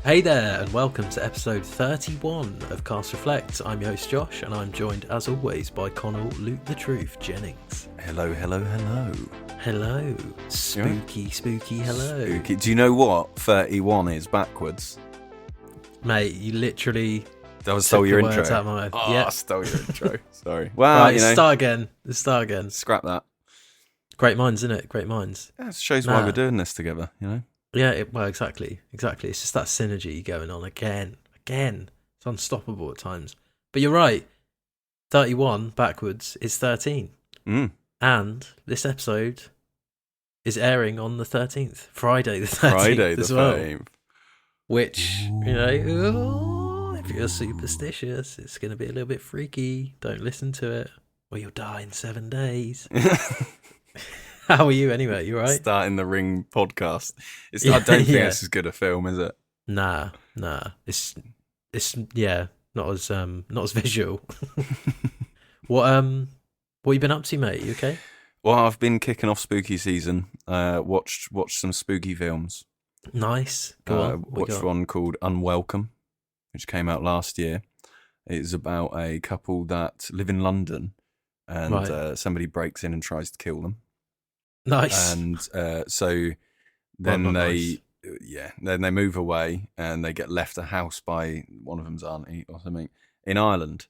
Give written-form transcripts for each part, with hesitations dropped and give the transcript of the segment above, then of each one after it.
Hey there, and welcome to episode 31 of Cast Reflect. I'm your host Josh, and I'm joined as always by Connell Luke the Truth Jennings. Hello. Hello. Spooky hello. Spooky. Do you know what 31 is backwards? Mate, you literally Stole your intro. Out of my mouth. Oh, Yeah. I stole your intro. Sorry. Well, Right, start again. Let's start again. Scrap that. Great minds, isn't it? Great minds. Yeah, it shows why we're doing this together, you know? Yeah, well, exactly. It's just that synergy going on again. It's unstoppable at times. But you're right. 31 backwards is 13. And this episode is airing on the 13th. Friday the 13th Friday the as well. 13th. Which, you know, if you're superstitious, it's going to be a little bit freaky. Don't listen to it or you'll die in 7 days. How are you anyway? You right? Starting the Ring podcast. I don't think this is good a film, is it? Nah. It's not as visual. What have you been up to, mate? You okay? Well, I've been kicking off spooky season. Watched some spooky films. Nice. Go on. Watched one called Unwelcome, which came out last year. It's about a couple that live in London, and somebody breaks in and tries to kill them. Nice. And so then then they move away and they get left a house by one of them's auntie or something in Ireland.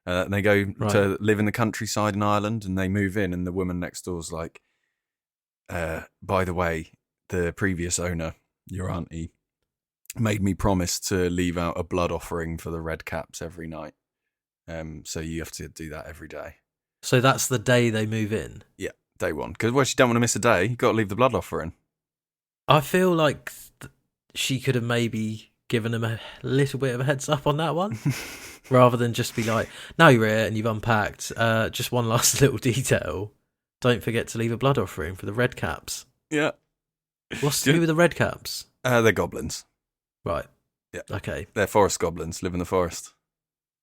And they go to live in the countryside in Ireland, and they move in, and the woman next door's like, by the way, the previous owner, your auntie, made me promise to leave out a blood offering for the red caps every night. So you have to do that every day. So that's the day they move in? Yeah, day one. Because you don't want to miss a day. You've got to leave the blood offering. I feel like she could have maybe given him a little bit of a heads up on that one. Rather than just be like, now you're here and you've unpacked. Just one last little detail. Don't forget to leave a blood offering for the red caps. Yeah. What's to do with the red caps? They're goblins. Right. Yeah. Okay. They're forest goblins, live in the forest.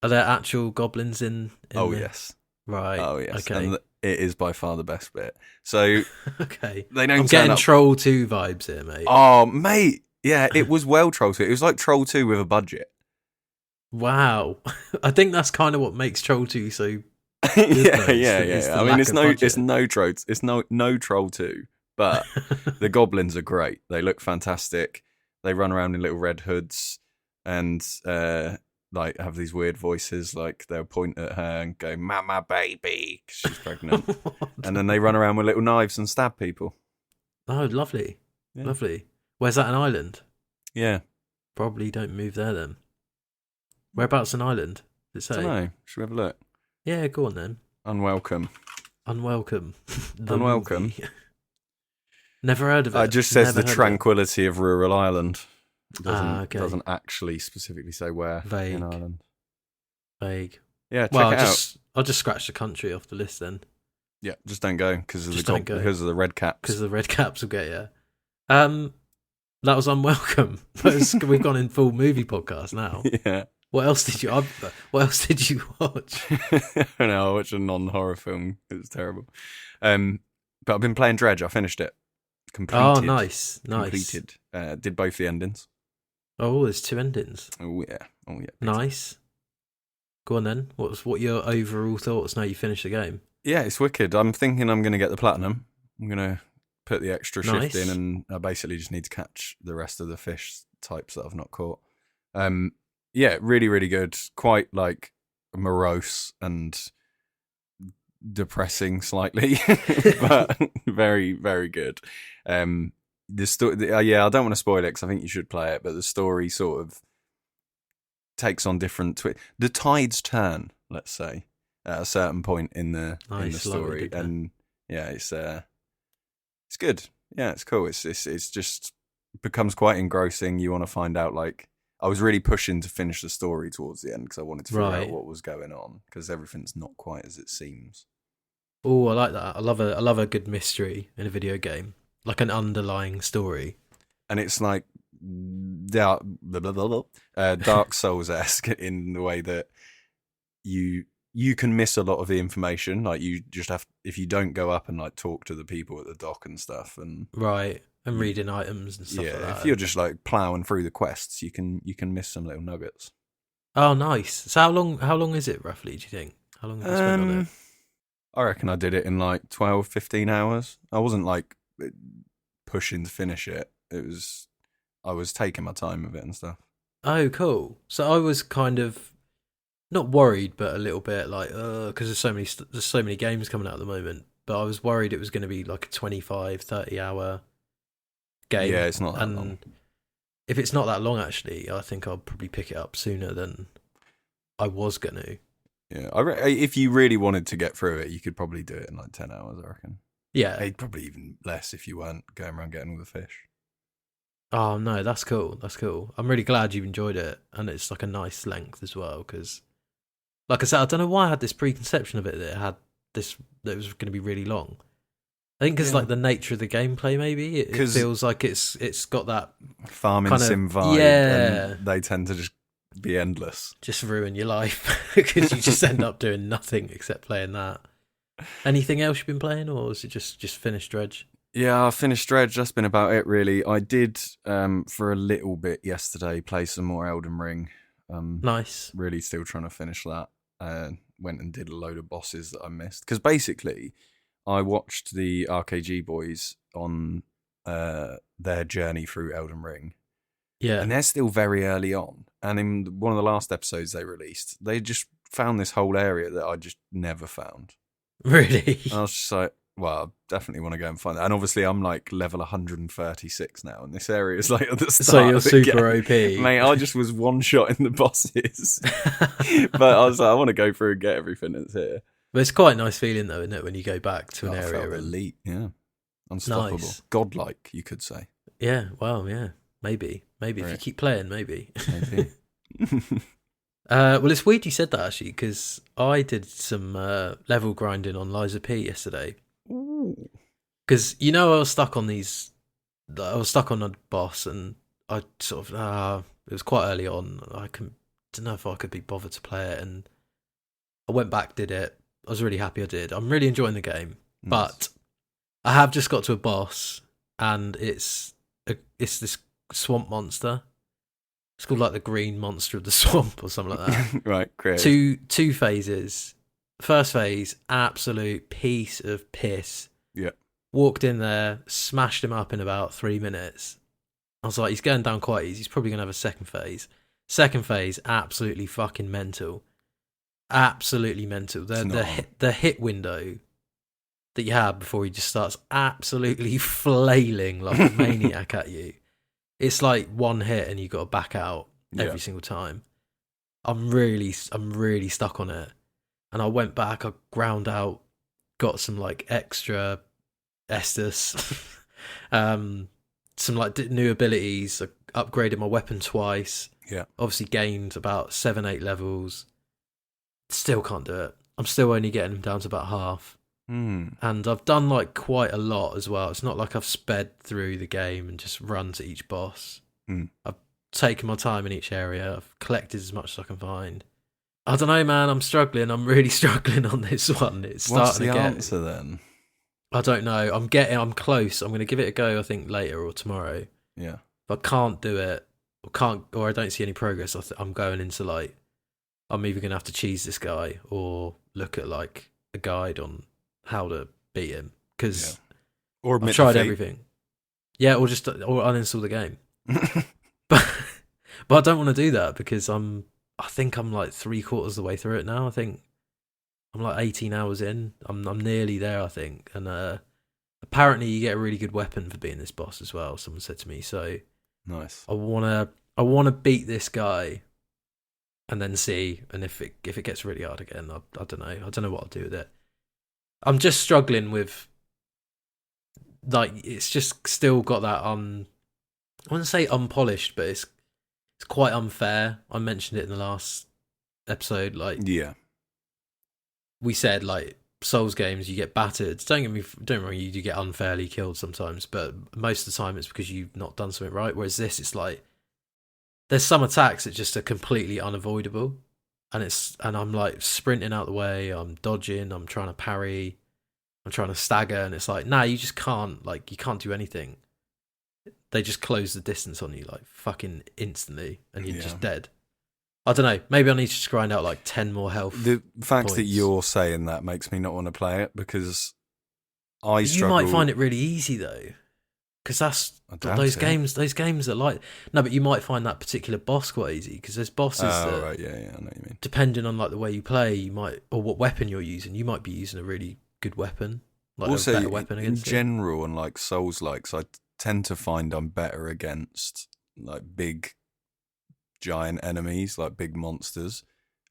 Are there actual goblins in yes. Right. Oh, yes. Okay. And it is by far the best bit. So, okay. They don't I'm getting Troll 2 vibes here, mate. Oh, mate. Yeah, it was well Troll 2. It was like Troll 2 with a budget. Wow. I think that's kind of what makes Troll 2 so yeah. I mean, it's no Troll 2, but the goblins are great. They look fantastic. They run around in little red hoods and like have these weird voices. Like they'll point at her and go, "Mama, baby," 'cause she's pregnant, and then they run around with little knives and stab people. Oh, lovely, Yeah. lovely. Where's that? An island? Yeah. Probably don't move there then. Whereabouts an island? Did it say? I don't know. Should we have a look? Yeah, go on then. Unwelcome. Unwelcome. Unwelcome. Never heard of it. It just says the tranquility of rural Ireland. It doesn't actually specifically say where Vague. in Ireland. Vague. Yeah, check it out. I'll just scratch the country off the list then. Yeah, just don't go because of because of the red caps. Because the red caps will get you. That was Unwelcome. We've gone in full movie podcast now. Yeah. What else did you watch? I watched a non-horror film. It was terrible. But I've been playing Dredge. I finished it. Completed. Oh, nice. Completed. Did both the endings. Oh, there's 2 endings. Oh yeah. Nice. Go on then. What your overall thoughts now you finished the game? Yeah, it's wicked. I'm thinking I'm going to get the platinum. I'm going to put the extra shift in, and I basically just need to catch the rest of the fish types that I've not caught. Yeah, really, really good. Quite like morose and depressing slightly, but very, very good. The story, I don't want to spoil it because I think you should play it, but the story sort of takes on different the tides turn, let's say, at a certain point in the story, and yeah, it's good. Yeah, it's cool. It's just becomes quite engrossing. You want to find out. Like, I was really pushing to finish the story towards the end because I wanted to figure out what was going on, because everything's not quite as it seems. Oh, I like that. I love a good mystery in a video game, like an underlying story. And it's like Dark Souls-esque in the way that you can miss a lot of the information. Like, you just have, if you don't go up and like talk to the people at the dock and stuff, and right, and reading items and stuff like that. If you're just like ploughing through the quests, you can miss some little nuggets. Oh, nice. So how long is it roughly, do you think? How long have you spent on it? I reckon I did it in like 12, 15 hours. I wasn't like pushing to finish it. I was taking my time with it and stuff. Oh, cool. So I was kind of not worried, but a little bit like, because there's so many games coming out at the moment. But I was worried it was going to be like a 25, 30 hour game. Yeah, it's not that long. If it's not that long, actually, I think I'll probably pick it up sooner than I was going to. Yeah, if you really wanted to get through it, you could probably do it in like 10 hours, I reckon. Yeah. Probably even less if you weren't going around getting all the fish. Oh, no, that's cool. That's cool. I'm really glad you've enjoyed it. And it's like a nice length as well. Because, like I said, I don't know why I had this preconception of it that it was going to be really long. I think because like the nature of the gameplay, maybe it feels like it's got that farming kind of, sim vibe. Yeah, and they tend to just be endless. Just ruin your life because you just end up doing nothing except playing that. Anything else you've been playing, or is it just finished Dredge? Yeah, I finished Dredge. That's been about it, really. I did for a little bit yesterday play some more Elden Ring. Nice. Really, still trying to finish that. Went and did a load of bosses that I missed because basically, I watched the RKG boys on their journey through Elden Ring. Yeah. And they're still very early on. And in one of the last episodes they released, they just found this whole area that I just never found. Really? And I was just like, well, I definitely want to go and find that. And obviously I'm like level 136 now, and this area is like at the start. So you're of the super game. OP. Mate, I just was one shot in the bosses. But I was like, I want to go through and get everything that's here. But it's quite a nice feeling though, isn't it, when you go back to an area. I felt elite, yeah. Unstoppable. Nice. Godlike, you could say. Yeah, well, yeah. Maybe. Right. If you keep playing, maybe. Well, it's weird you said that, actually, because I did some level grinding on Lies of P yesterday. Because, I was stuck on a boss, and I sort of, it was quite early on. I don't know if I could be bothered to play it, and I went back, did it. I was really happy I did. I'm really enjoying the game, but I have just got to a boss, and it's this swamp monster. It's called like the green monster of the swamp or something like that. Right, great. Two phases. First phase, absolute piece of piss. Yeah. Walked in there, smashed him up in about 3 minutes. I was like, he's going down quite easy. He's probably going to have a second phase. Second phase, absolutely fucking mental. Absolutely mental. The hit window that you have before he just starts absolutely flailing like a maniac at you. It's like one hit and you got to back out every single time. I'm really stuck on it. And I went back, I ground out, got some like extra Estus, some like new abilities. I upgraded my weapon twice. Yeah. Obviously gained about 7-8 levels. Still can't do it. I'm still only getting him down to about half. And I've done like quite a lot as well. It's not like I've sped through the game and just run to each boss. I've taken my time in each area. I've collected as much as I can find. I don't know, man. I'm struggling. I'm really struggling on this one. It's What's starting the to get... answer then? I don't know. I'm close. I'm going to give it a go, I think, later or tomorrow. Yeah. If I can't do it, or I don't see any progress, I'm going into like, I'm either going to have to cheese this guy or look at like a guide on how to beat him, because I've tried everything. Yeah, or uninstall the game. but I don't want to do that because I think I'm like 3/4 of the way through it now. I think I'm like 18 hours in. I'm nearly there, I think. And apparently you get a really good weapon for being this boss as well. Someone said to me. So nice. I wanna beat this guy, and then see. And if it gets really hard again, I don't know. I don't know what I'll do with it. I'm just struggling with, like, it's just still got that I wouldn't say unpolished, but it's quite unfair. I mentioned it in the last episode. Like, yeah, we said like Souls games, you get battered. Don't get me wrong, you do get unfairly killed sometimes, but most of the time it's because you've not done something right. Whereas this, it's like there's some attacks that just are completely unavoidable. And I'm like sprinting out the way, I'm dodging, I'm trying to parry, I'm trying to stagger, and it's like, nah, you just can't, like, you can't do anything. they just close the distance on you like fucking instantly, and you're just dead. I don't know. Maybe I need to just grind out like 10 more health. The fact points. that you're saying that makes me not want to play it, because I struggle. You might find it really easy though, because that's those games. Those games are like no, but you might find that particular boss quite easy, because there's bosses. Oh right, yeah, I know what you mean. Depending on like the way you play, you might, or what weapon you're using, you might be using a really good weapon, like also, a better weapon against in general, and like Souls-likes, I tend to find I'm better against like big, giant enemies, like big monsters.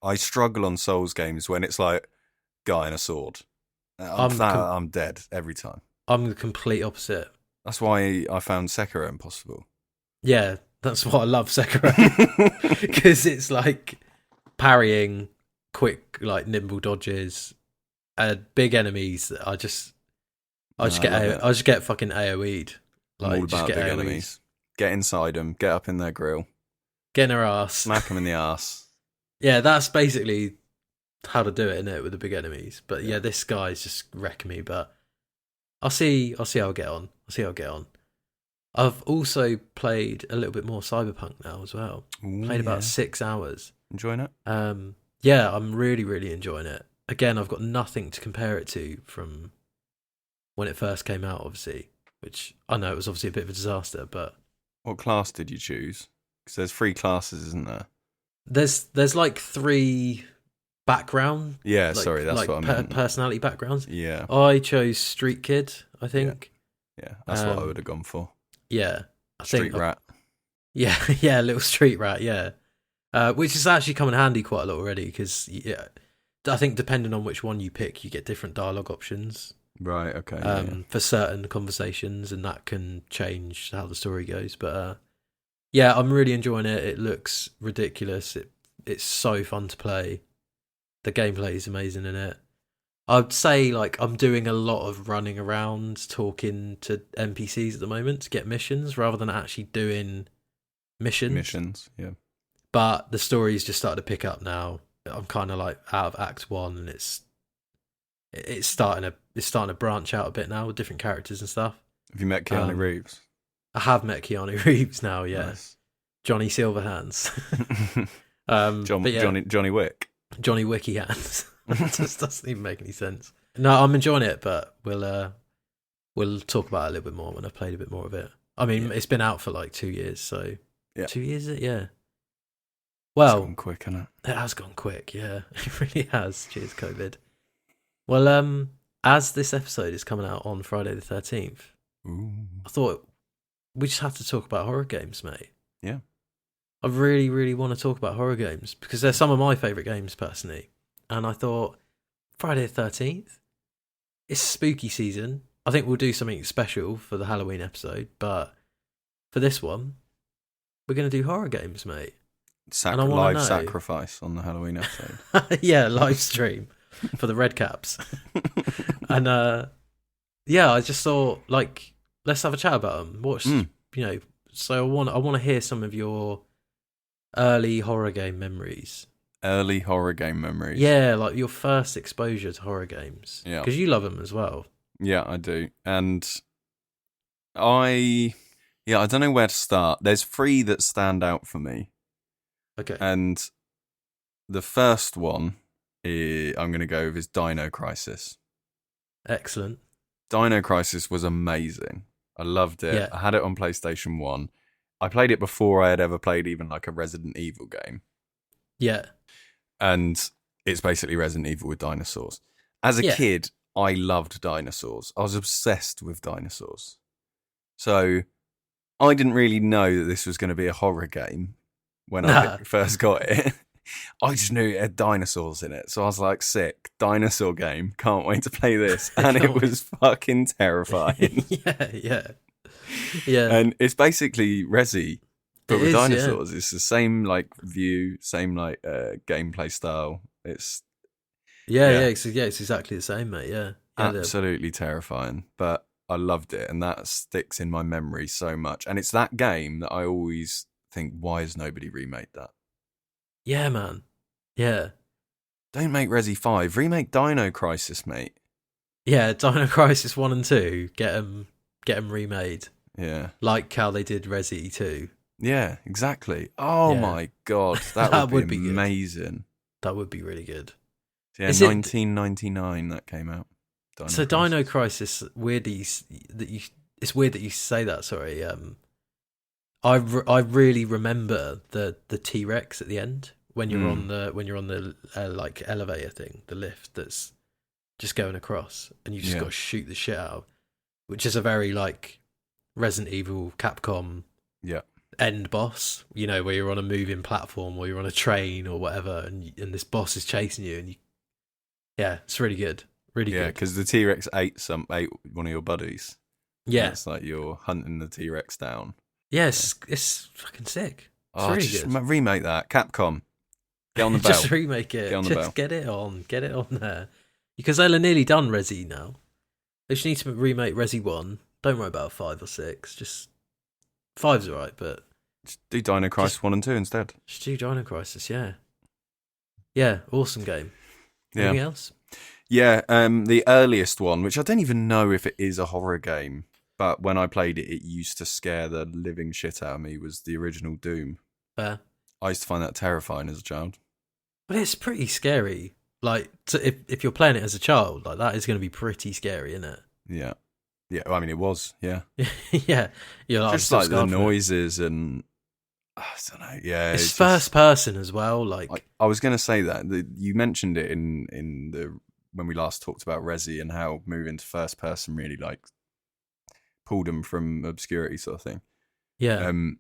I struggle on Souls games when it's like guy and a sword. I'm dead every time. I'm the complete opposite. That's why I found Sekiro impossible. Yeah, that's why I love Sekiro, because it's like parrying, quick, like nimble dodges, big enemies. That I just get fucking AOE'd. Like, I'm all about big enemies. Get inside them, get up in their grill, get in their ass, smack them in the ass. Yeah, that's basically how to do it, innit, with the big enemies. But yeah, this guy's just wrecking me. But I'll see how I get on. I've also played a little bit more Cyberpunk now as well. Ooh, played about 6 hours. Enjoying it? Yeah, I'm really, really enjoying it. Again, I've got nothing to compare it to from when it first came out, obviously, which I know it was obviously a bit of a disaster, but... What class did you choose? Because there's 3 classes, isn't there? There's like 3 background... Yeah, like, sorry, that's like what I meant. Personality backgrounds. Yeah. I chose Street Kid, I think. Yeah, that's what I would have gone for. Yeah. Street rat. Yeah, little street rat, yeah. Which is actually come in handy quite a lot already, because I think depending on which one you pick, you get different dialogue options. Right, okay. For certain conversations, and that can change how the story goes. But yeah, I'm really enjoying it. It looks ridiculous. It's so fun to play. The gameplay is amazing in it. I'd say like I'm doing a lot of running around talking to NPCs at the moment to get missions, rather than actually doing missions. Yeah. But the story's just started to pick up now. I'm kind of like out of Act 1, and it's starting to branch out a bit now with different characters and stuff. Have you met Keanu Reeves? I have met Keanu Reeves now. Yeah, nice. Johnny Silverhands. Johnny Wick. Johnny Wicky Hands. It just doesn't even make any sense. No, I'm enjoying it, but we'll talk about it a little bit more when I've played a bit more of it. I mean, It's been out for like 2 years, so 2 years, yeah. Well, it's gone quick, hasn't it? It has gone quick, yeah. It really has. Cheers, COVID. Well, as this episode is coming out on Friday the 13th, I thought we just have to talk about horror games, mate. Yeah. I really, really want to talk about horror games, because they're some of my favourite games, personally. And I thought, Friday the 13th, it's spooky season. I think we'll do something special for the Halloween episode, but for this one, we're going to do horror games, mate. Live sacrifice on the Halloween episode. Yeah, live stream for the Red Caps. And I just thought, like, let's have a chat about them. So I want to hear some of your early horror game memories. Early horror game memories. Yeah, like your first exposure to horror games. Yeah. Because you love them as well. Yeah, I do. And I don't know where to start. There's 3 that stand out for me. Okay. And the first one I'm going to go with is Dino Crisis. Excellent. Dino Crisis was amazing. I loved it. Yeah. I had it on PlayStation 1. I played it before I had ever played even like a Resident Evil game. Yeah. And it's basically Resident Evil with dinosaurs. As a kid, I loved dinosaurs. I was obsessed with dinosaurs. So I didn't really know that this was going to be a horror game when I first got it. I just knew it had dinosaurs in it. So I was like, sick, dinosaur game. Can't wait to play this. And it was fucking terrifying. Yeah. And it's basically Resi, but with dinosaurs. Yeah. It's the same like view, same like gameplay style. It's it's exactly the same, mate. Yeah. Absolutely terrifying. But I loved it, and that sticks in my memory so much. And it's that game that I always think, why has nobody remade that? Yeah, man. Yeah. Don't make Resi 5. Remake Dino Crisis, mate. Yeah, Dino Crisis 1 and 2. Get them remade. Yeah. Like how they did Resi 2. Yeah, exactly. Oh my God. That would be amazing. That would be really good. Yeah, 1999 that came out. Dino Crisis, it's weird that you say that, sorry. I really remember the T-Rex at the end when you're on the like elevator thing, the lift that's just going across, and you just got to shoot the shit out, which is a very like Resident Evil Capcom end boss, you know, where you're on a moving platform or you're on a train or whatever, and this boss is chasing you, and it's really good, really good. Yeah, because the T-Rex ate one of your buddies. Yeah, it's like you're hunting the T-Rex down. Yeah, it's fucking sick. It's really just good. Remake that, Capcom. Get on the bell. Just remake it. Get it on there. Because they're nearly done Resi now. They just need to remake Resi 1. Don't worry about 5 or 6. Just 5's alright, but just do Dino Crisis 1 and 2 instead. Just do Dino Crisis, yeah. Yeah, awesome game. Anything else? Yeah, the earliest one, which I don't even know if it is a horror game, but when I played it, it used to scare the living shit out of me, was the original Doom. Fair. I used to find that terrifying as a child. But it's pretty scary. Like, if you're playing it as a child, like that is going to be pretty scary, isn't it? Yeah. Yeah, well, I mean, it was, yeah. Yeah. You're like, just like the noises and... I don't know, yeah. It's first person as well, like... I was going to say that. You mentioned it in when we last talked about Resi and how moving to first person really, like, pulled them from obscurity sort of thing. Yeah. And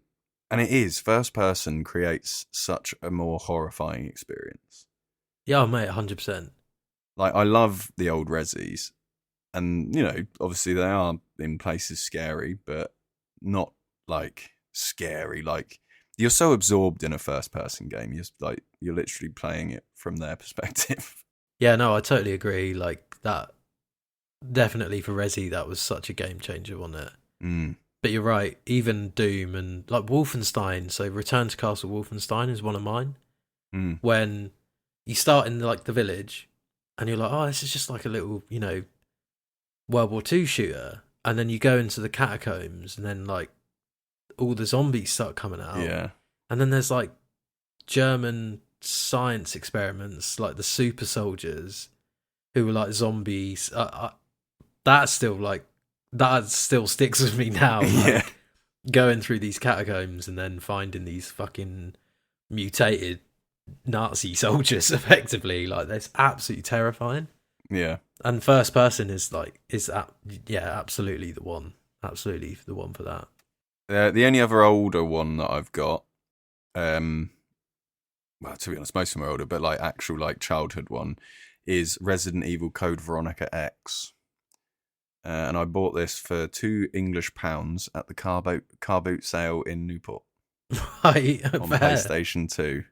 it is. First person creates such a more horrifying experience. Yeah, mate, 100%. Like, I love the old Resis. And, you know, obviously they are in places scary, but not, like, scary. Like, you're so absorbed in a first person game. You're literally playing it from their perspective. Yeah, no, I totally agree. Like, that... Definitely for Resi, that was such a game changer, wasn't it? Mm. But you're right, even Doom and like Wolfenstein. So Return to Castle Wolfenstein is one of mine. Mm. When you start in like the village, and you're like, oh, this is just like a little, you know, World War II shooter, and then you go into the catacombs, and then like all the zombies start coming out. Yeah, and then there's like German science experiments, like the super soldiers who were like zombies. That still sticks with me now. Like, going through these catacombs and then finding these fucking mutated Nazi soldiers, effectively, like that's absolutely terrifying. Yeah, and first person is absolutely the one. Absolutely the one for that. The only other older one that I've got, well, to be honest, most of them are older, but like actual like childhood one is Resident Evil Code Veronica X. And I bought this for £2 at the car boot sale in Newport. Right, on PlayStation 2.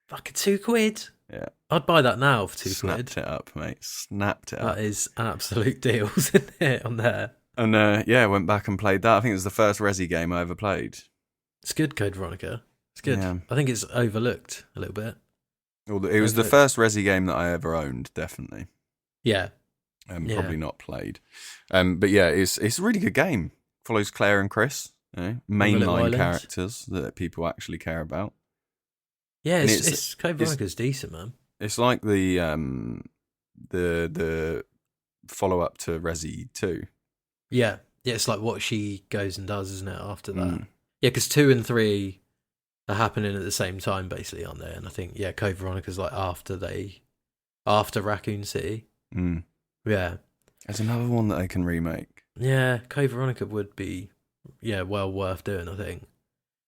Fucking £2. Yeah. I'd buy that now for £2. Snapped it up, mate. Snapped it up. That is absolute deals, isn't it, on there? And I went back and played that. I think it was the first Resi game I ever played. It's good, Code Veronica. It's good. Yeah. I think it's overlooked a little bit. It was the first Resi game that I ever owned, definitely. Yeah. Probably not played. But yeah, it's a really good game. Follows Claire and Chris, mainline characters that people actually care about. Yeah, it's Code Veronica's decent, man. It's like the follow up to Resi 2. Yeah, it's like what she goes and does, isn't it? After that, yeah, because 2 and 3 are happening at the same time, basically, aren't they? And I think Code Veronica's like after Raccoon City. Mm. Yeah, there's another one that they can remake. Yeah, Code Veronica would be well worth doing. I think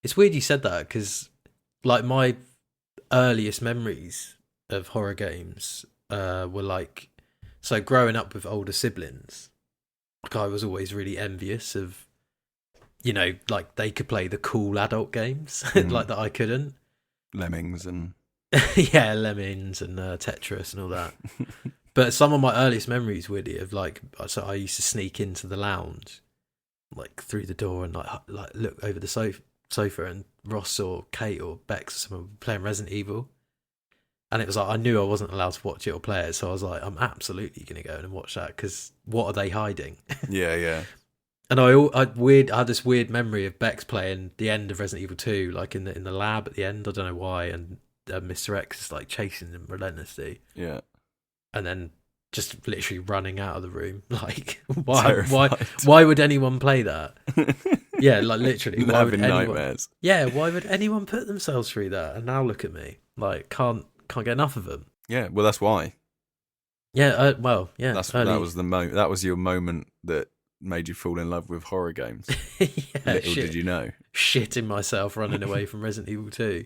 it's weird you said that because like my earliest memories of horror games were like, so growing up with older siblings, like I was always really envious of, you know, like they could play the cool adult games like that I couldn't. Lemmings and Lemmings and Tetris and all that. But some of my earliest memories, weirdly, of like, so I used to sneak into the lounge, like through the door and like look over the sofa, and Ross or Kate or Bex or someone were playing Resident Evil, and it was like I knew I wasn't allowed to watch it or play it, so I was like, I'm absolutely gonna go in and watch that because what are they hiding? Yeah. And I had this weird memory of Bex playing the end of Resident Evil 2, like in the lab at the end. I don't know why, and Mr. X is like chasing him relentlessly. Yeah, and then just literally running out of the room. Like, why would anyone play that? Yeah, like literally. Why would anyone, nightmares. Yeah, why would anyone put themselves through that? And now look at me, like can't get enough of them. Yeah, well, that's why. Yeah, well, yeah. That was the moment. That was your moment that made you fall in love with horror games. Little did you know. Shitting myself running away from Resident Evil 2.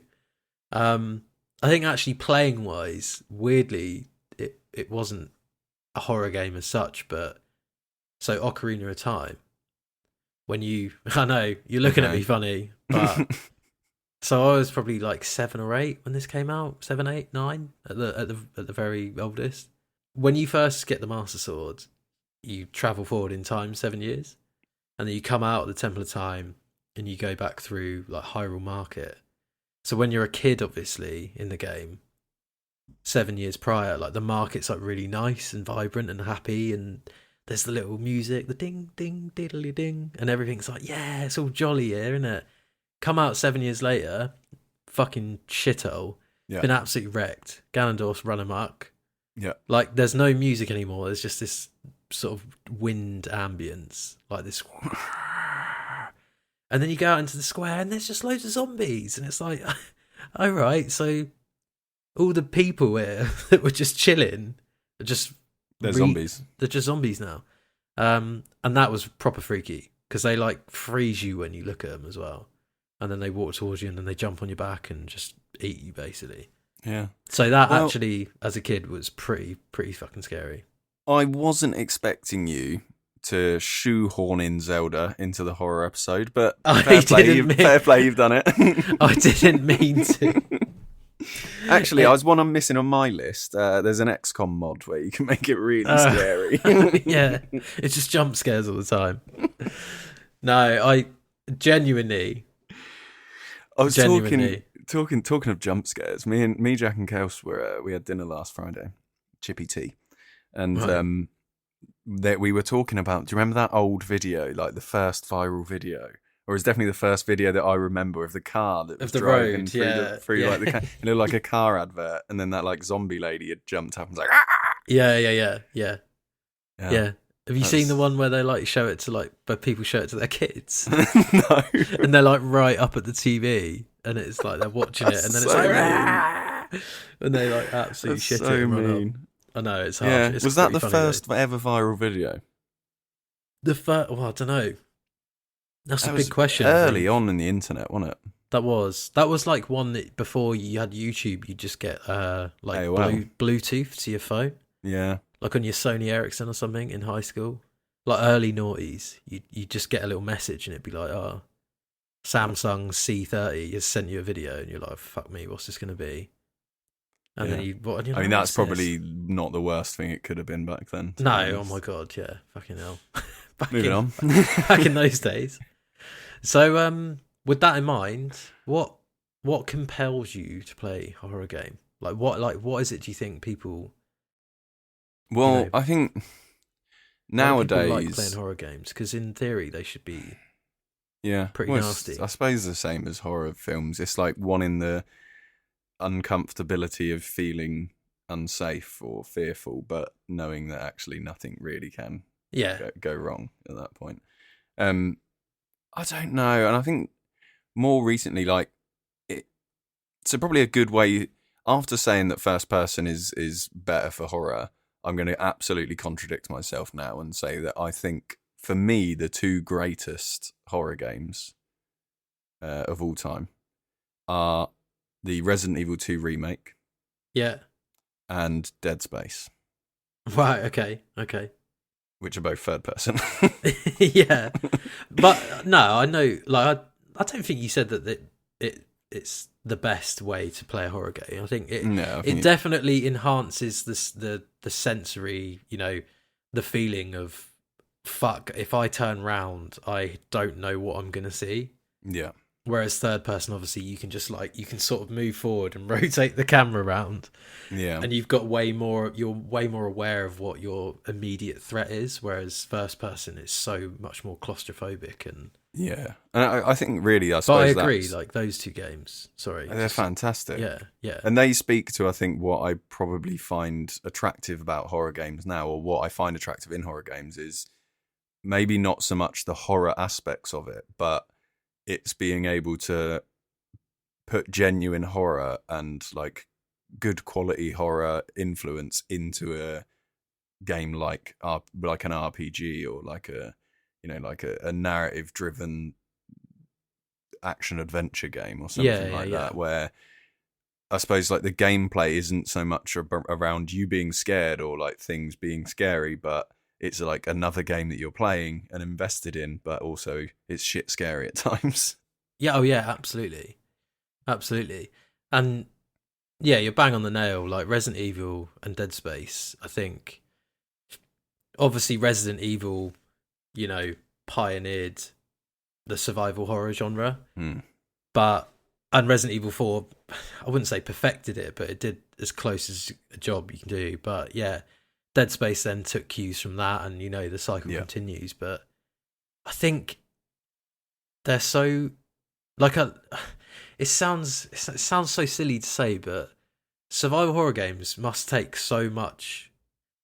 I think actually playing wise, weirdly, it wasn't a horror game as such, but so Ocarina of Time. When I know you're looking at me funny, but so I was probably like 7 or 8 when this came out. 7, 8, 9 at the very oldest. When you first get the Master Sword, you travel forward in time 7 years, and then you come out of the Temple of Time and you go back through like Hyrule Market. So when you're a kid, obviously in the game, 7 years prior, like the market's like really nice and vibrant and happy, and there's the little music, the ding ding diddly ding, and everything's like, yeah, it's all jolly here, isn't it? Come out 7 years later, fucking shithole. Yeah. Been absolutely wrecked. Ganondorf's run amok. Yeah. Like there's no music anymore. There's just this sort of wind ambience, like this. And then you go out into the square and there's just loads of zombies, and it's like, all right, so all the people here that were just chilling are just zombies. They're just zombies now. And that was proper freaky because they like freeze you when you look at them as well, and then they walk towards you and then they jump on your back and just eat you basically. Yeah. So that actually, as a kid, was pretty fucking scary. I wasn't expecting you to shoehorn in Zelda into the horror episode, but fair play, you've done it. I didn't mean to. Actually, I was one I'm missing on my list. There's an XCOM mod where you can make it really scary. Yeah, it's just jump scares all the time. No, I genuinely. I was talking of jump scares. Me, Jack, and Kels we had dinner last Friday, Chippy Tea, and that we were talking about. Do you remember that old video, like the first viral video? Or it's definitely the first video that I remember of the car that was driving road, through like the car. It looked like a car advert, and then that like zombie lady had jumped up and was like, Yeah. Have you seen the one where they like show it to like, but people show it to their kids? No. And they're like right up at the TV, and it's like they're watching it, and then it's like, and they like absolutely shit it and run up. I know, it's hard. Yeah. It's was that the funny, first ever viral video? Well, I don't know. That's a big question. Early on in the internet, wasn't it? That was like one that before you had YouTube, you just get like Bluetooth to your phone. Yeah. Like on your Sony Ericsson or something in high school. Like early noughties, you just get a little message and it'd be like, oh, Samsung C30 has sent you a video, and you're like, fuck me, what's this going to be? And then I mean, that's probably not the worst thing it could have been back then. No, oh my god, yeah, fucking hell. Moving on. Back in those days. So, with that in mind, what compels you to play a horror game? What is it? Do you think people? Well, I think nowadays like playing horror games because in theory they should be. Yeah, pretty nasty. I suppose the same as horror films. It's like wanting the uncomfortability of feeling unsafe or fearful, but knowing that actually nothing really can go wrong at that point. I don't know, and I think more recently, like so probably a good way. After saying that first person is better for horror, I'm going to absolutely contradict myself now and say that I think for me the two greatest horror games of all time are the Resident Evil 2 remake, and Dead Space. Right. Okay. Which are both third person. Yeah, but no, I know. Like, I don't think you said that it's the best way to play a horror game. I think it definitely enhances the sensory, the feeling of fuck. If I turn round, I don't know what I'm gonna see. Yeah. Whereas third person, obviously, you can just like, you can sort of move forward and rotate the camera around. Yeah. And you're way more aware of what your immediate threat is. Whereas first person is so much more claustrophobic and. Yeah. And I think really, I But suppose I agree, like those two games, sorry. They're fantastic. Yeah. And they speak to, I think, what I probably find attractive about horror games now, or what I find attractive in horror games is maybe not so much the horror aspects of it, but it's being able to put genuine horror and like good quality horror influence into a game like an RPG or like a, you know, like a narrative driven action adventure game or something that, where I suppose like the gameplay isn't so much around you being scared or like things being scary, but it's like another game that you're playing and invested in, but also it's shit scary at times. Yeah, oh yeah, absolutely. And yeah, you're bang on the nail. Like Resident Evil and Dead Space, I think, obviously Resident Evil, you know, pioneered the survival horror genre. And Resident Evil 4, I wouldn't say perfected it, but it did as close as a job you can do. But yeah, Dead Space then took cues from that, and you know the cycle continues. But I think they're so like it sounds so silly to say, but survival horror games must take so much.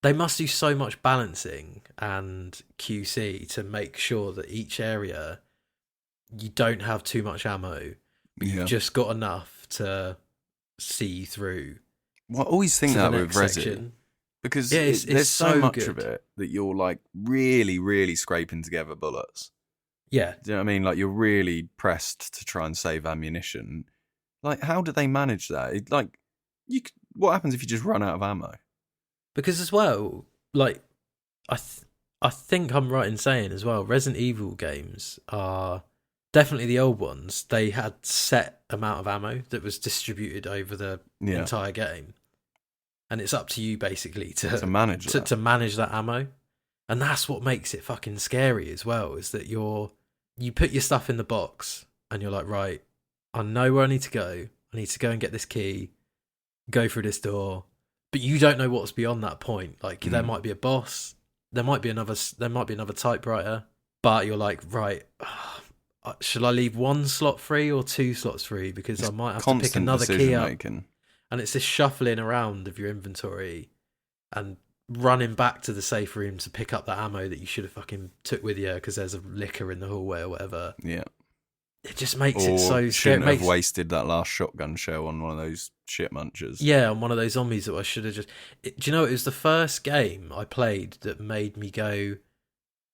They must do so much balancing and QC to make sure that each area you don't have too much ammo, but you've just got enough to see you through. Well, I always think that with Resident. Because there's so much of it that you're like really, really scraping together bullets. Yeah. Do you know what I mean? Like you're really pressed to try and save ammunition. Like, how do they manage that? What happens if you just run out of ammo? Because as well, like, I think I'm right in saying as well, Resident Evil games are definitely the old ones. They had set amount of ammo that was distributed over the entire game. And it's up to you basically to manage that ammo. And that's what makes it fucking scary as well, is that you put your stuff in the box and you're like, right, I know where I need to go. I need to go and get this key, go through this door. But you don't know what's beyond that point. Like there might be a boss, there might be another typewriter, but you're like, right, should I leave one slot free or two slots free? Because it's I might have to pick another key up. And it's this shuffling around of your inventory and running back to the safe room to pick up the ammo that you should have fucking took with you because there's a liquor in the hallway or whatever. Yeah. It just makes it so scary. Shouldn't have wasted that last shotgun shell on one of those shit munchers. Yeah, on one of those zombies that I should have just... Do you know, it was the first game I played that made me go,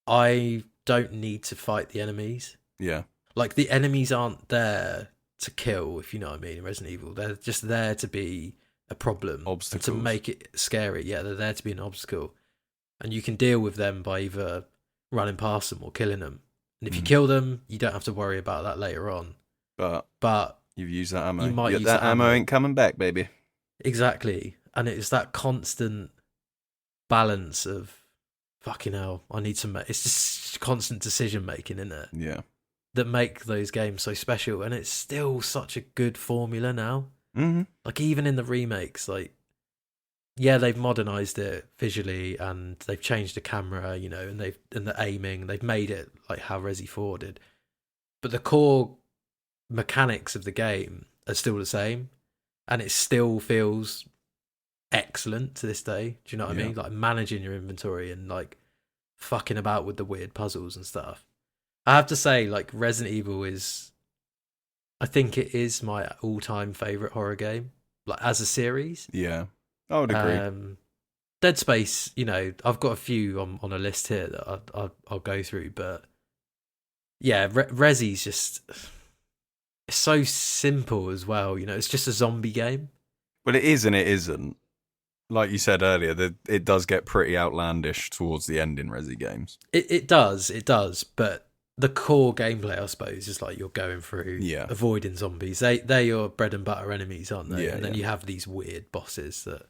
I don't need to fight the enemies. Yeah. Like, the enemies aren't there to kill, if you know what I mean, in Resident Evil. They're just there to be a problem. Obstacles. To make it scary. Yeah, they're there to be an obstacle. And you can deal with them by either running past them or killing them. And if you kill them, you don't have to worry about that later on. But you've used that ammo. You might use that ammo ain't coming back, baby. Exactly. And it's that constant balance of fucking hell, I need to make... It's just constant decision making, isn't it? Yeah. That make those games so special. And it's still such a good formula now. Mm-hmm. Like, even in the remakes, like, yeah, they've modernized it visually and they've changed the camera, you know, and the aiming, they've made it like how Resi 4 did. But the core mechanics of the game are still the same, and it still feels excellent to this day. Do you know what I mean? Like managing your inventory and like fucking about with the weird puzzles and stuff. I have to say, like, Resident Evil I think it is my all-time favorite horror game, like as a series. Yeah. I would agree. Dead Space, you know, I've got a few on a list here that I'll go through, but yeah, Resi's just, it's so simple as well. You know, it's just a zombie game. Well, it is and it isn't. Like you said earlier, it does get pretty outlandish towards the end in Resi games. It does, but the core gameplay, I suppose, is like you're going through avoiding zombies. They're your bread and butter enemies, aren't they? Yeah, and then you have these weird bosses that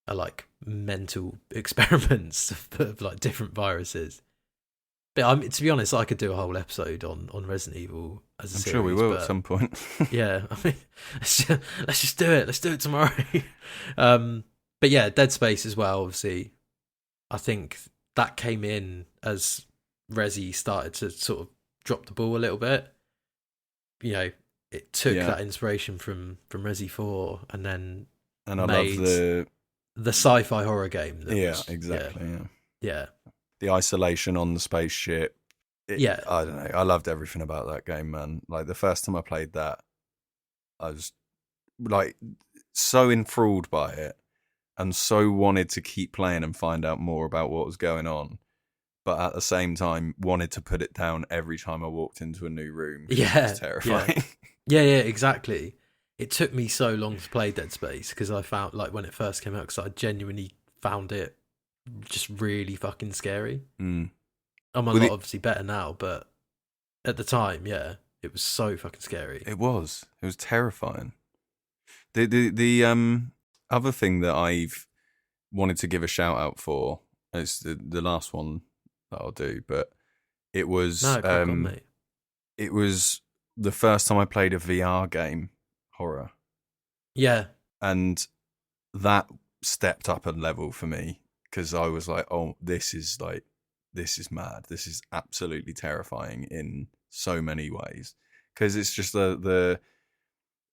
are like mental experiments of like different viruses. But I mean, to be honest, I could do a whole episode on Resident Evil as a I'm series. sure we will but, at some point. yeah, I mean, let's just do it. Let's do it tomorrow. But yeah, Dead Space as well. Obviously, I think that came in as Resi started to sort of drop the ball a little bit. You know, it took that inspiration from Resi 4 and then I love the sci-fi horror game. Exactly. Yeah. The isolation on the spaceship. Yeah. I don't know. I loved everything about that game, man. Like the first time I played that, I was like so enthralled by it and so wanted to keep playing and find out more about what was going on. But at the same time, wanted to put it down every time I walked into a new room. Yeah. It was terrifying. Yeah, exactly. It took me so long to play Dead Space because I found, like, when it first came out, because I genuinely found it just really fucking scary. I'm a lot obviously better now, but at the time, it was so fucking scary. It was terrifying. The other thing that I've wanted to give a shout out for is the last one that I'll do, but it was it was the first time I played a VR game, horror. Yeah. And that stepped up a level for me because I was like, oh, this is mad. This is absolutely terrifying in so many ways. Because it's just the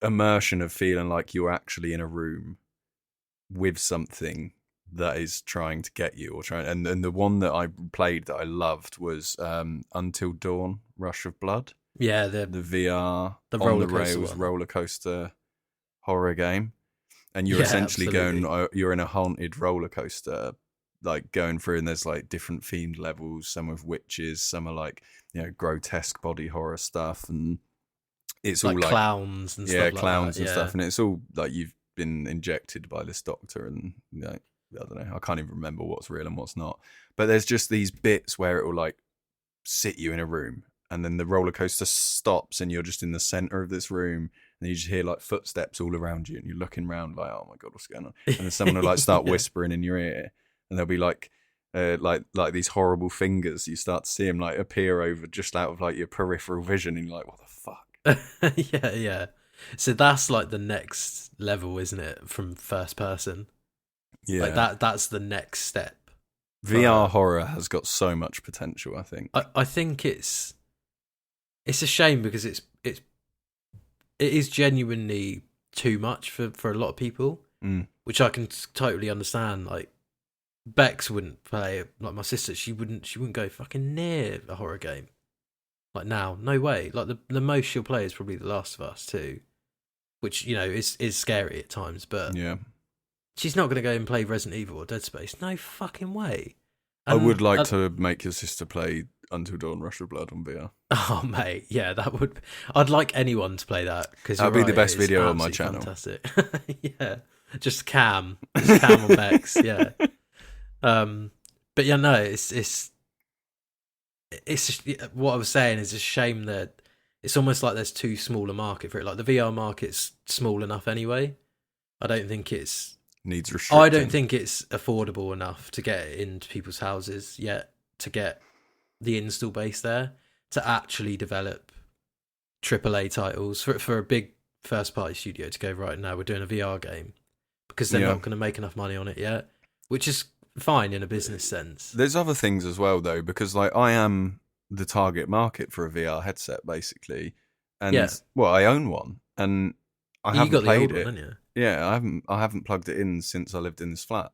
immersion of feeling like you're actually in a room with something that is trying to get you and the one that I played that I loved was Until Dawn, Rush of Blood. Yeah, the VR on the rails roller coaster horror game, and you're essentially you're in a haunted roller coaster, like going through, and there's like different themed levels. Some with witches, some are like grotesque body horror stuff, and it's like all like clowns and stuff clowns like that. And stuff, and it's all like you've been injected by this doctor, and I don't know, I can't even remember what's real and what's not. But there's just these bits where it will like sit you in a room, and then the roller coaster stops, and you're just in the center of this room, and you just hear like footsteps all around you, and you're looking around like, oh my god, what's going on? And then someone will like start whispering in your ear, and there'll be like these horrible fingers. You start to see them like appear over just out of like your peripheral vision, and you're like, what the fuck? Yeah. So that's like the next level, isn't it? From first person. Yeah. Like that's the next step. VR horror has got so much potential, I think. I think it's a shame because it is genuinely too much for a lot of people, which I can totally understand. Like Bex wouldn't play it. Like my sister, she wouldn't go fucking near a horror game. Like now, no way. Like the most she'll play is probably The Last of Us 2, which is scary at times, but yeah. She's not going to go and play Resident Evil or Dead Space. No fucking way. I would like to make your sister play Until Dawn, Rush of Blood on VR. Oh, mate. Yeah, that would... I'd like anyone to play that. That would be the best video on my channel. Fantastic. Yeah. Just Cam. Just Cam on Bex. Yeah. But yeah, no, it's just, what I was saying is a shame that it's almost like there's too small a market for it. Like the VR market's small enough anyway. I don't think it's... needs restricting. I don't think it's affordable enough to get it into people's houses yet, to get the install base there, to actually develop AAA titles for a big first-party studio to go, right, now we're doing a VR game, because they're not going to make enough money on it yet, which is fine in a business sense. There's other things as well, though, because like I am the target market for a VR headset, basically, and I own one, and I haven't played it. Haven't you? Yeah, I haven't plugged it in since I lived in this flat.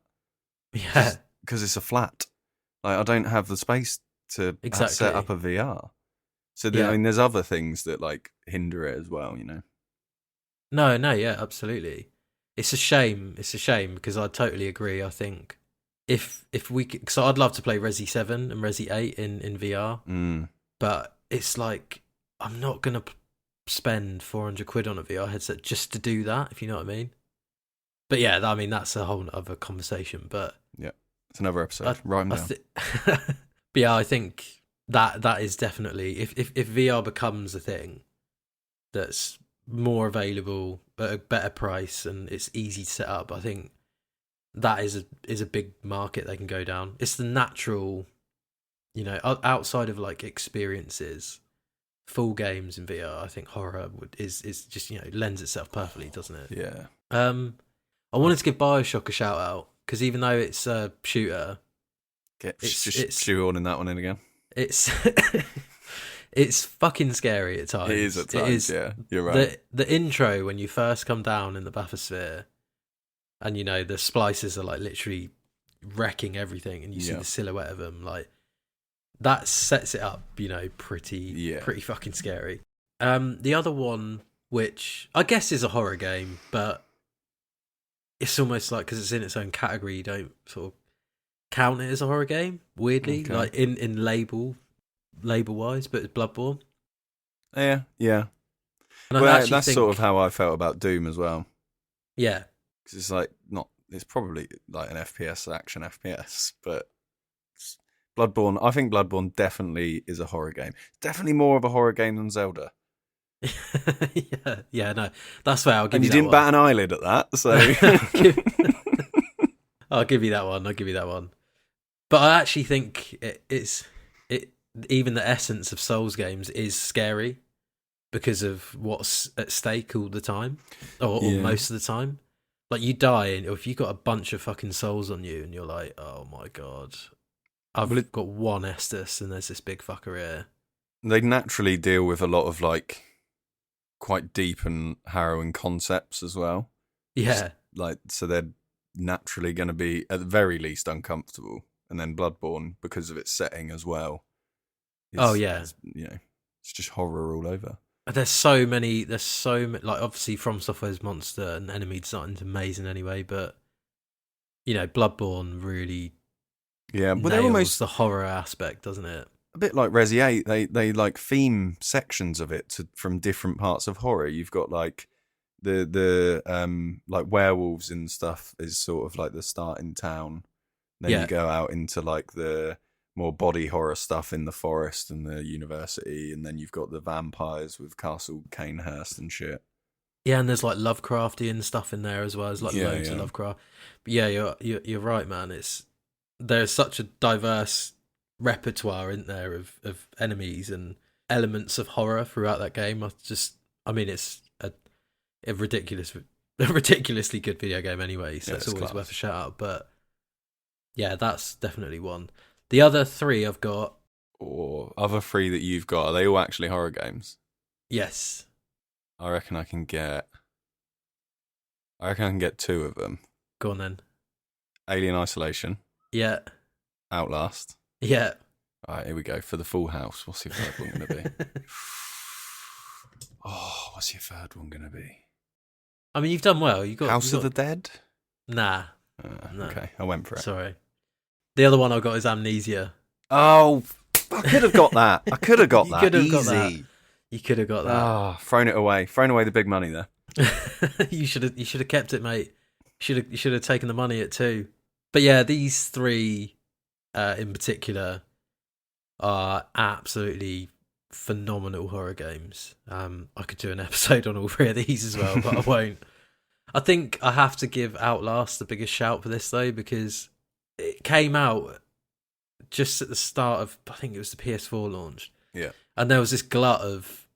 Yeah, because it's a flat. Like I don't have the space to set up a VR. So I mean, there's other things that like hinder it as well. No, yeah, absolutely. It's a shame. It's a shame because I totally agree. I think if we could, so I'd love to play Resi 7 and Resi 8 in VR, but it's like I'm not gonna spend 400 quid on a VR headset just to do that, if you know what I mean. But yeah, I mean that's a whole other conversation. But yeah, it's another episode. Write them down. But yeah, I think that is definitely if VR becomes a thing that's more available at a better price and it's easy to set up, I think that is a big market they can go down. It's the natural outside of like experiences, full games in VR, I think horror is just lends itself perfectly, doesn't it? Yeah. I wanted to give BioShock a shout out because even though it's a shooter, Just shoehorning that one in again. It's it's fucking scary at times. It is at times. Yeah, you're right. The intro when you first come down in the bathysphere, and the splices are like literally wrecking everything, and you see the silhouette of them, like that sets it up. Pretty fucking scary. The other one, which I guess is a horror game, but it's almost like because it's in its own category, you don't sort of count it as a horror game. Weirdly, like in label wise, but it's Bloodborne. Yeah. And well, that's sort of how I felt about Doom as well. Yeah, because it's like it's probably like an FPS, action FPS, but Bloodborne. I think Bloodborne definitely is a horror game. Definitely more of a horror game than Zelda. yeah, no, that's fair. I'll give and you didn't bat an eyelid at that, so I'll give you that one. But I actually think it's even the essence of Souls games is scary because of what's at stake all the time, or most of the time. Like you die, and if you got a bunch of fucking souls on you, and you're like, oh my god, I've got one Estus, and there's this big fucker here. They naturally deal with a lot of like quite deep and harrowing concepts as well. Yeah, so they're naturally going to be at the very least uncomfortable. And then Bloodborne, because of its setting as well. It's just horror all over. There's so many, like obviously From Software's monster and enemy design's amazing anyway, but Bloodborne really nails almost the horror aspect, doesn't it? A bit like Resi 8, they like theme sections of it from different parts of horror. You've got like the like werewolves and stuff is sort of like the start in town. Then you go out into like the more body horror stuff in the forest and the university, and then you've got the vampires with Castle Canehurst and shit. Yeah, and there's like Lovecraftian stuff in there as well. There's like loads of Lovecraft. But yeah, you're right, man. There's such a diverse repertoire in there of enemies and elements of horror throughout that game. It's a ridiculously good video game anyway, so it's always worth a shout out. But yeah, that's definitely one. The other three I've got, or other three that you've got, are they all actually horror games? Yes. I reckon I can get two of them. Go on then. Alien Isolation. Yeah. Outlast. Yeah. All right, here we go. For the full house, what's your third one going to be? Oh, what's your third one going to be? I mean, you've done well. House of the Dead? Nah. No. Okay, I went for it. Sorry. The other one I got is Amnesia. Oh, I could have got that. I could have got that. Easy. You could have got that. Oh, thrown away the big money there. You should have You should have taken the money at 2. But yeah, these three in particular are absolutely phenomenal horror games. I could do an episode on all three of these as well, but I won't. I think I have to give Outlast the biggest shout for this though, because it came out just at the start of, I think it was the PS4 launch. Yeah. And there was this glut of,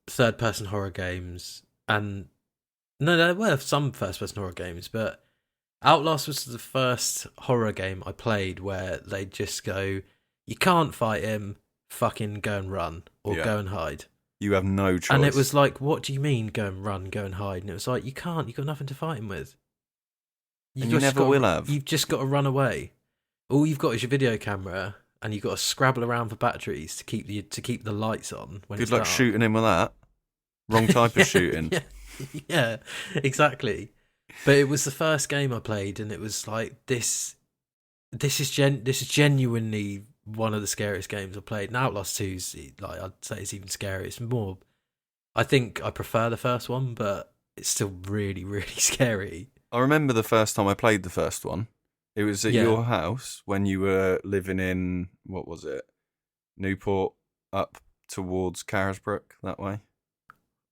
third-person horror games. And no, there were some first-person horror games, but Outlast was the first horror game I played where they just go, you can't fight him, fucking go and run, or go and hide. You have no choice. And it was like, what do you mean go and run, go and hide? And it was like, you can't, you've got nothing to fight him with. You never will have. You've just got to run away. All you've got is your video camera, and you've got to scrabble around for batteries to keep the lights on. Good luck shooting him with that. Wrong type of shooting. Yeah, exactly. But it was the first game I played, and it was like this is genuinely one of the scariest games I played. And Outlast 2's like, I'd say it's even scarier. It's more, I think I prefer the first one, but it's still really, really scary. I remember the first time I played the first one. It was at your house when you were living in, what was it? Newport up towards Carisbrooke, that way?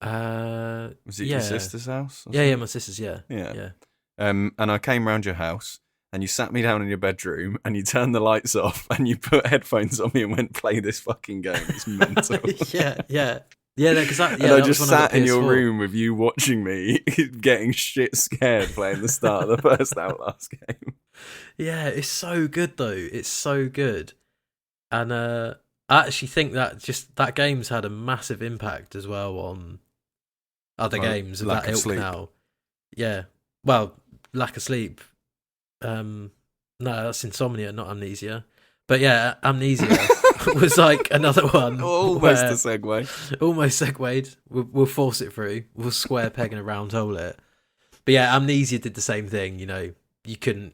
Was it your sister's house? Yeah, my sister's, yeah. And I came round your house, and you sat me down in your bedroom and you turned the lights off and you put headphones on me and went, play this fucking game. It's mental. Yeah. Because and I just sat in your room with you watching me getting shit scared playing the start of the first Outlast game. Yeah, it's so good though. It's so good. And I actually think that game's had a massive impact as well on other games of that ilk now. Yeah. Well, Lack of Sleep. No, that's Insomnia, not Amnesia. But yeah, Amnesia was like another one. Almost a segue. Almost segued. We'll force it through. We'll square peg in a round hole it. But yeah, Amnesia did the same thing. You know, you couldn't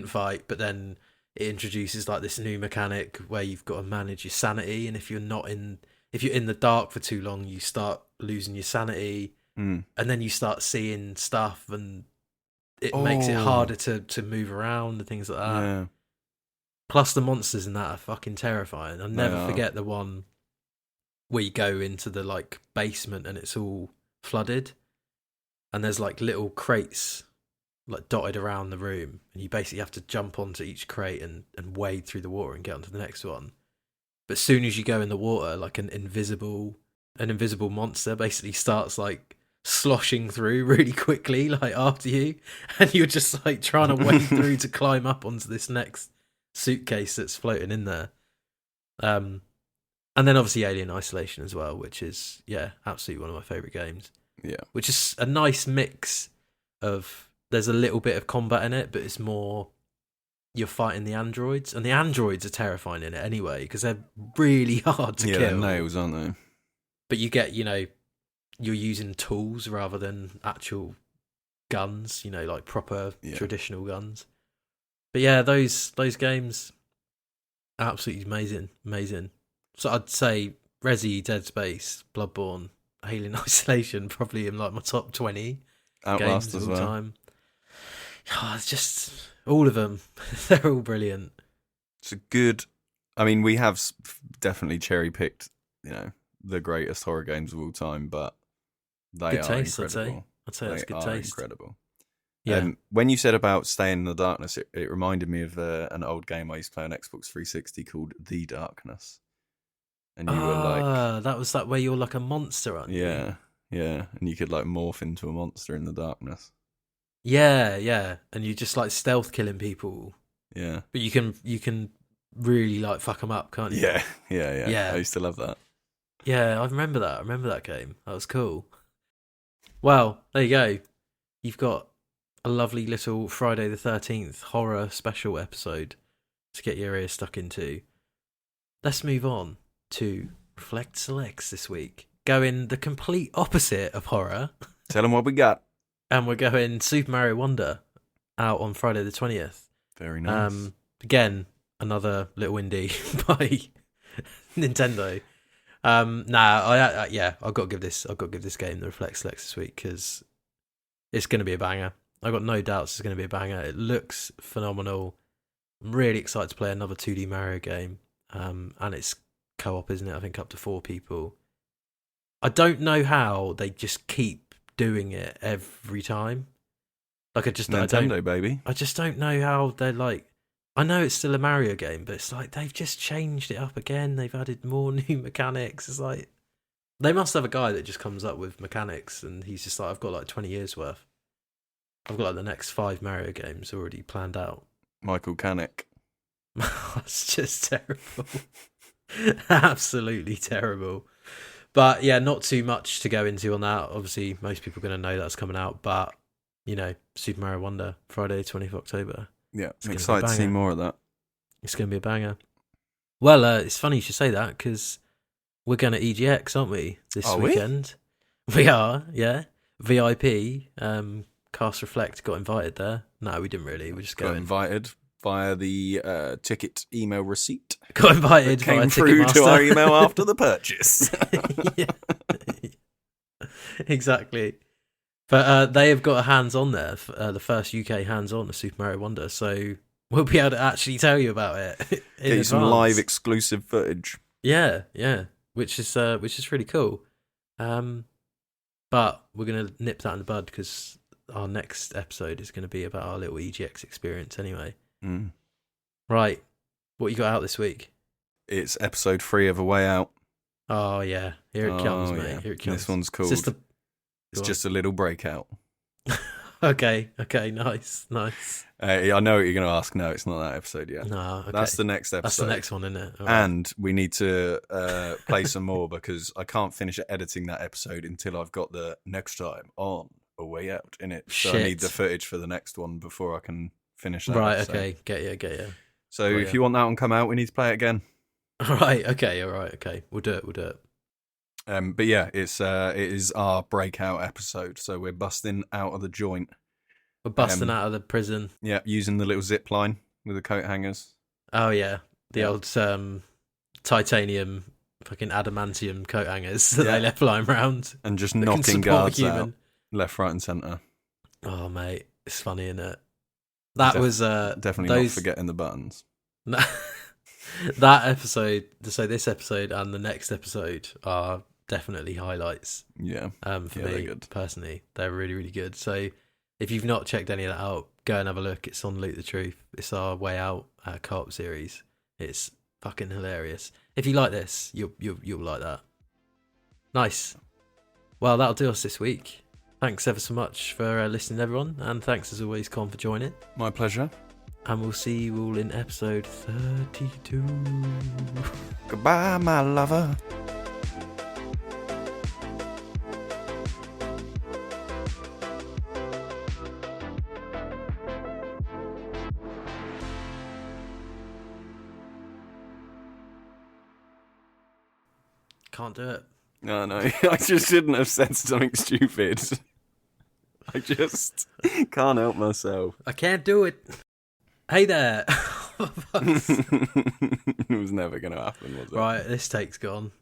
fight, but then it introduces like this new mechanic where you've got to manage your sanity, and if you're in the dark for too long, you start losing your sanity, and then you start seeing stuff, and it makes it harder to move around and things like that. Yeah. Plus, the monsters in that are fucking terrifying. I'll never forget the one where you go into the like basement and it's all flooded, and there's like little crates like dotted around the room, and you basically have to jump onto each crate and wade through the water and get onto the next one. But as soon as you go in the water, like an invisible monster basically starts like sloshing through really quickly, like after you, and you're just like trying to wade through to climb up onto this next suitcase that's floating in there. And then obviously Alien Isolation as well, which is absolutely one of my favourite games. Yeah. Which is a nice mix of, there's a little bit of combat in it, but it's more you're fighting the androids, and the androids are terrifying in it anyway because they're really hard to kill. Yeah, nails, aren't they? But you get, you're using tools rather than actual guns, like proper traditional guns. But yeah, those games, absolutely amazing. So I'd say Resi, Dead Space, Bloodborne, Alien Isolation, probably in like my top 20 Outlast games of as all well. time. Oh, it's just all of them. They're all brilliant. It's a good. I mean, we have definitely cherry picked, the greatest horror games of all time, but they good are taste, incredible. I'd say that's good taste. Incredible. Yeah. When you said about Staying in the Darkness, it reminded me of an old game I used to play on Xbox 360 called The Darkness. And you were like, that was that where you're like a monster, aren't you? Yeah, and you could like morph into a monster in the darkness. Yeah, and you just like stealth killing people. Yeah, but you can really like fuck them up, can't you? Yeah. I used to love that. Yeah, I remember that game. That was cool. Well, there you go. You've got a lovely little Friday the 13th horror special episode to get your ears stuck into. Let's move on to Reflect Selects this week. Going the complete opposite of horror. Tell them what we got. And we're going Super Mario Wonder, out on Friday the 20th. Very nice. Again, another little indie by Nintendo. I've got to give this game the Reflect Selects this week because it's going to be a banger. I've got no doubts it's going to be a banger. It looks phenomenal. I'm really excited to play another 2D Mario game. And it's co-op, isn't it? I think up to 4 people. I don't know how they just keep doing it every time. Like Nintendo, baby. I just don't know how they're like. I know it's still a Mario game, but it's like they've just changed it up again. They've added more new mechanics. It's like they must have a guy that just comes up with mechanics, and he's just like, I've got like 20 years worth. I've got like the next 5 Mario games already planned out. Michael Canek. It's just terrible. Absolutely terrible. But yeah, not too much to go into on that. Obviously, most people are going to know that's coming out, but Super Mario Wonder, Friday, 20th October. Yeah, I'm excited to see more of that. It's going to be a banger. Well, it's funny you should say that because we're going to EGX, aren't we, this weekend? We are, yeah. VIP, Cast Reflect got invited there. No, we didn't really. We just got invited via the ticket email receipt. Got invited. Came through to our email after the purchase. Exactly. But they have got a hands-on there, the first UK hands-on of Super Mario Wonder, so we'll be able to actually tell you about it. Get you some live exclusive footage. Yeah, which is really cool. But we're gonna nip that in the bud because our next episode is going to be about our little EGX experience anyway. Mm. Right. What you got out this week? It's episode 3 of A Way Out. Oh, yeah. Here it comes, mate. Yeah. Here it comes. This one's called... It's just a little breakout. Okay, nice. I know what you're going to ask. No, it's not that episode yet. No, okay. That's the next episode. That's the next one, isn't it? All right. And we need to play some more because I can't finish editing that episode until I've got the next time on A Way Out in it. So I need the footage for the next one before I can finish that. Right, episode. Okay, get you. So if you want that one to come out, we need to play it again. All right, okay. We'll do it. But yeah, it is our breakout episode. So we're busting out of the joint. We're busting out of the prison. Yeah, using the little zip line with the coat hangers. Oh yeah, the old titanium, fucking adamantium coat hangers that they left lying around, and just knocking guards out left, right, and centre. Oh mate, it's funny, isn't it? That was definitely not forgetting the buttons. That episode, so this episode and the next episode are definitely highlights. Yeah. For me personally, they're really, really good. So if you've not checked any of that out, go and have a look. It's on Loot the Truth. It's our Way Out co-op series. It's fucking hilarious. If you like this, you'll like that. Nice. Well, that'll do us this week. Thanks ever so much for listening, everyone, and thanks as always, Con, for joining. My pleasure. And we'll see you all in episode 32. Goodbye, my lover. Can't do it. No, I just shouldn't have said something stupid. I just can't help myself. I can't do it. Hey there. It was never going to happen, was it? Right, this take's gone.